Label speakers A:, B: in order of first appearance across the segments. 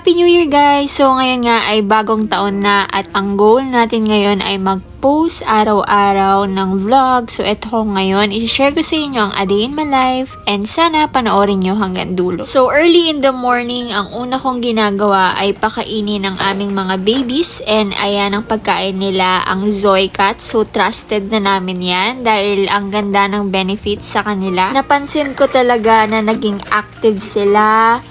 A: Happy New Year guys! So ngayon nga ay bagong taon na at ang goal natin ngayon ay mag-post araw-araw ng vlog. So ito ko ngayon, i-share ko sa inyo ang A Day in My Life and sana panoorin nyo hanggang dulo. So early in the morning, ang una kong ginagawa ay pakainin ng aming mga babies and ayan ang pagkain nila, ang Zoycat. So trusted na namin yan dahil ang ganda ng benefits sa kanila. Napansin ko talaga na naging active sila.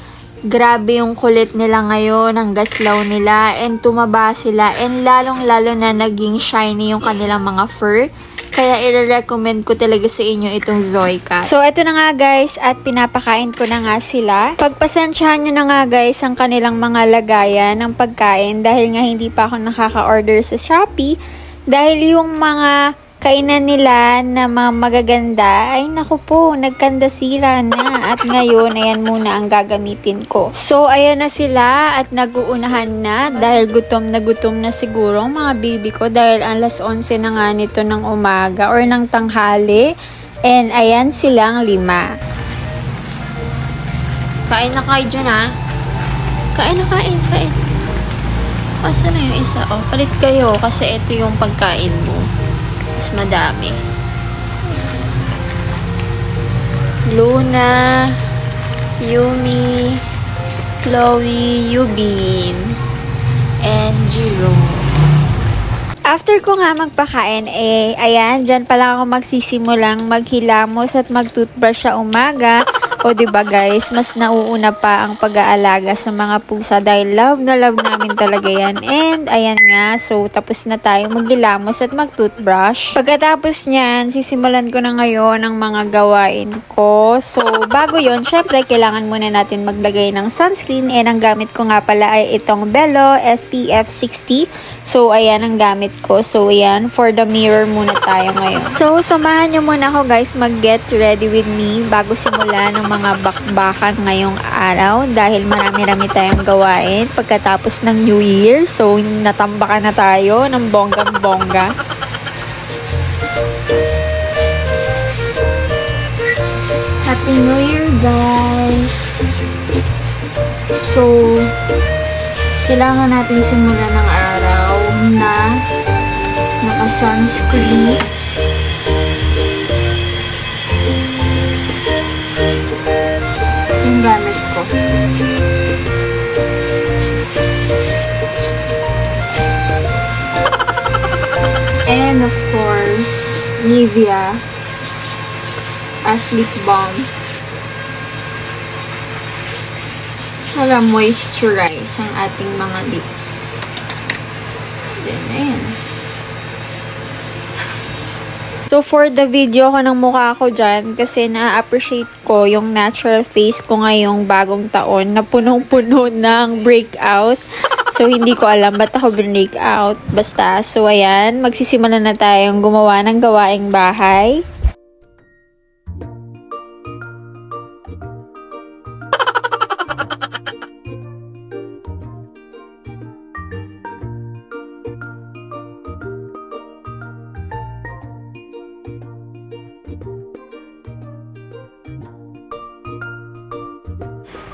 A: Grabe yung kulit nila ngayon, ang gaslaw nila, and tumaba sila, and lalong-lalo na naging shiny yung kanilang mga fur. Kaya i-recommend ko talaga sa inyo itong Zoycat. So, ito na nga guys, at pinapakain ko na nga sila. Pagpasensyahan nyo na nga guys ang kanilang mga lagayan ng pagkain dahil nga hindi pa ako nakaka-order sa Shopee. Dahil yung mga kainan nila na mga magaganda, ay naku po, nagkandasira na. At ngayon, ayan muna ang gagamitin ko. So, ayan na sila at nag-uunahan na dahil gutom na siguro ang mga baby ko dahil alas 11 na nga nito ng umaga or ng tanghali. And ayan silang 5. Kain na kayo dyan ha. Kain. Asa na yung isa? Oh, palit kayo kasi ito yung pagkain mo. Mas madami. Luna, Yumi, Chloe, Yubin, and Jerome. After ko nga magpakain, ayan, dyan pala ako magsisimulang maghilamos at mag-toothbrush sa umaga. O diba guys, mas nauuna pa ang pag-aalaga sa mga pusa dahil love na love namin talaga yan. And ayan nga, so tapos na tayo maghilamos at mag-toothbrush. Pagkatapos nyan, sisimulan ko na ngayon ang mga gawain ko. So bago yon, syempre kailangan muna natin maglagay ng sunscreen. And ang gamit ko nga pala ay itong Bello SPF 60. So ayan ang gamit ko. So ayan, for the mirror muna tayo ngayon. So samahan nyo muna ako guys mag-get ready with me bago simulan ng mga bakbakan ngayong araw dahil marami-rami tayong gawain pagkatapos ng New Year. So natambakan na tayo ng bonggang-bongga. Happy New Year guys! So kailangan natin simulan ng araw na naka-sunscreen. Yung gamit ko. And of course, Nivea as lip balm. Para moisturize ang ating mga lips. Then, ayan. So, for the video ko ng mukha ko dyan, kasi na-appreciate ko yung natural face ko ngayong bagong taon na punong-puno ng breakout. So, hindi ko alam ba't ako breakout. Basta, so ayan, magsisimula na tayong gumawa ng gawaing bahay.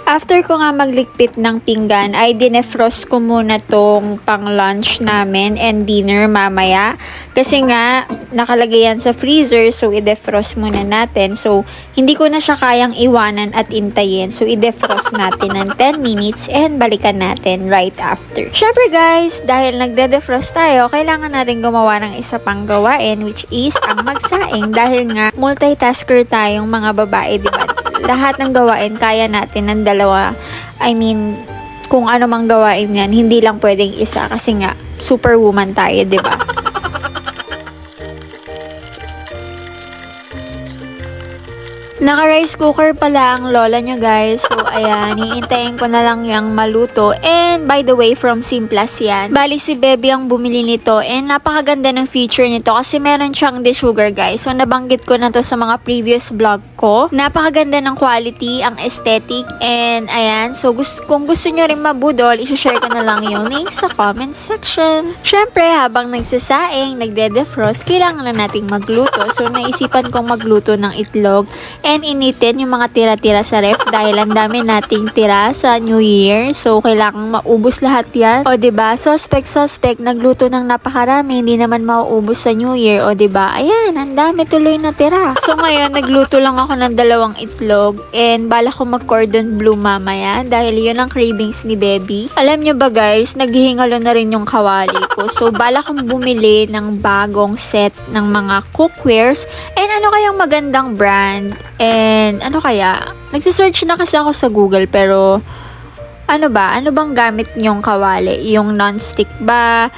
A: After ko nga maglikpit ng pinggan, ay dinefrost ko muna tong pang lunch namin and dinner mamaya. Kasi nga, nakalagay yan sa freezer, so i-defrost muna natin. So, hindi ko na siya kayang iwanan at intayin. So, i-defrost natin ng 10 minutes and balikan natin right after. Syempre guys, dahil nagde-defrost tayo, kailangan natin gumawa ng isa pang gawain, which is ang magsaing. Dahil nga, multitasker tayong mga babae, diba? Lahat ng gawain, kaya natin ng dalawa. I mean, kung ano mang gawain yan, hindi lang pwedeng isa kasi nga, superwoman tayo, diba? Naka-rice cooker pala ang lola nyo guys. So ayan, hiintayin ko na lang yung maluto. And by the way, from Simplas yan. Bali si Bebe ang bumili nito. And napakaganda ng feature nito kasi meron siyang de-sugar guys. So nabanggit ko na to sa mga previous vlog ko. Napakaganda ng quality, ang aesthetic. And ayan, so kung gusto nyo rin mabudol, isashare ko na lang yung link sa comment section. Syempre, habang nagsasaing, nagde-defrost, kailangan na nating magluto. So naisipan kong magluto ng itlog. and initin yung mga tira-tira sa ref dahil ang dami nating tira sa New Year. So, kailangang maubos lahat yan. O, diba? Suspect, nagluto ng napakarami, hindi naman mauubos sa New Year. O, diba? Ayan, ang dami tuloy na tira. So, ngayon, nagluto lang ako ng 2 itlog and bala ko mag-cordon bleu mamaya dahil yun ang cravings ni Baby. Alam nyo ba guys, naghihingalo na rin yung kawali ko. So, bala kong bumili ng bagong set ng mga cookwares and ano kayang magandang brand and ano kaya? Nagsisearch na kasi ako sa Google pero ano bang gamit nyong kawali? Yung non-stick ba?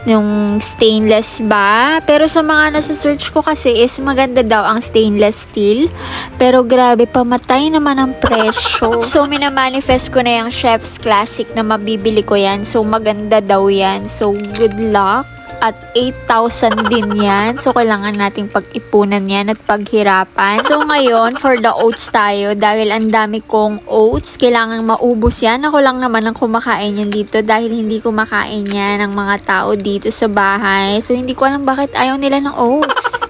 A: Yung stainless ba? Pero sa mga nasa-search ko kasi is maganda daw ang stainless steel. Pero grabe, pamatay naman ang presyo. So, minamanifest ko na yung Chef's Classic na mabibili ko yan. So, maganda daw yan. So, good luck. At 8,000 din yan. So, kailangan nating pag-ipunan yan at paghirapan. So, ngayon, for the oats tayo. Dahil ang dami kong oats, kailangan maubos yan. Ako lang naman ang kumakain yan dito dahil hindi kumakain yan ng mga tao dito sa bahay. So, hindi ko alam bakit ayaw nila ng oats.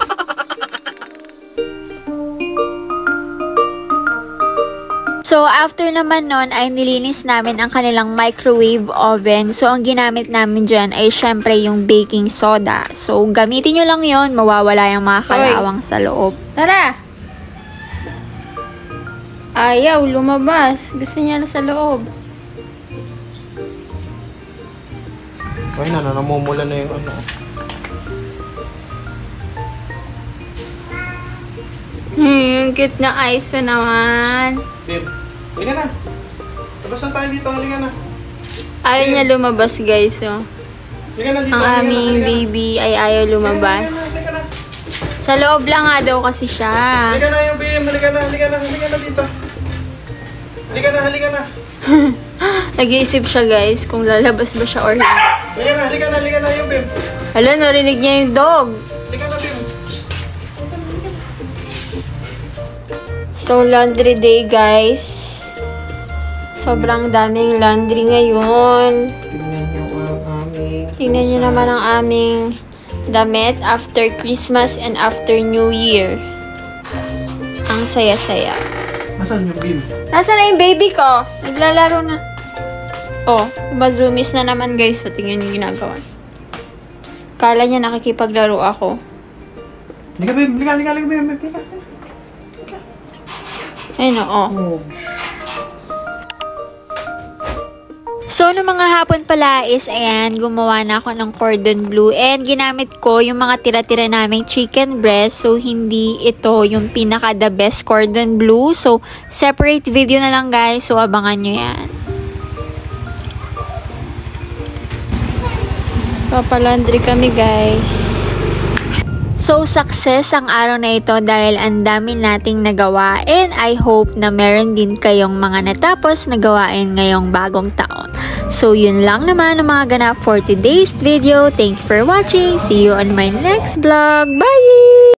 A: So, after naman nun, ay nilinis namin ang kanilang microwave oven. So, ang ginamit namin dyan ay syempre yung baking soda. So, gamitin nyo lang yon, mawawala yung mga kalawang sa loob. Tara! Ayaw, lumabas. Gusto niya na sa loob.
B: Ay na, namumula na yung ano.
A: Cute na eyes pa naman.
B: Babe, halika na. Labas na tayo dito, halika na.
A: Ayaw niya lumabas guys, oh.
B: Halika na dito.
A: Ang aming baby ay ayaw lumabas.
B: Halika na.
A: Sa loob lang nga daw kasi siya.
B: Halika na yung babe, halika na dito. Halika na.
A: Nag-iisip siya guys kung lalabas ba siya or hindi.
B: Halika na yung babe.
A: Hala, narinig niya yung dog.
B: Halika na babe.
A: So, laundry day guys. Sobrang daming laundry ngayon. Tingnan nyo naman ang aming damit after Christmas and after New Year. Ang saya-saya.
B: Nasaan yung babe?
A: Nasaan na yung baby ko? Naglalaro na. Oh, mazoomies na naman guys. So, tingnan yung ginagawa. Kala niya nakikipaglaro ako.
B: Halika babe, halika.
A: Ayun o.
B: Oh.
A: So, noong mga hapon pala is, ayan, gumawa na ako ng cordon bleu. And ginamit ko yung mga tira-tira naming chicken breast. So, hindi ito yung pinaka the best cordon bleu. So, separate video na lang guys. So, abangan nyo yan. Papalandry kami guys. So, success ang araw na ito dahil ang dami nating nagawa and I hope na meron din kayong mga natapos na gawain ngayong bagong taon. So, yun lang naman ang mga ganap for today's video. Thank you for watching. See you on my next vlog. Bye!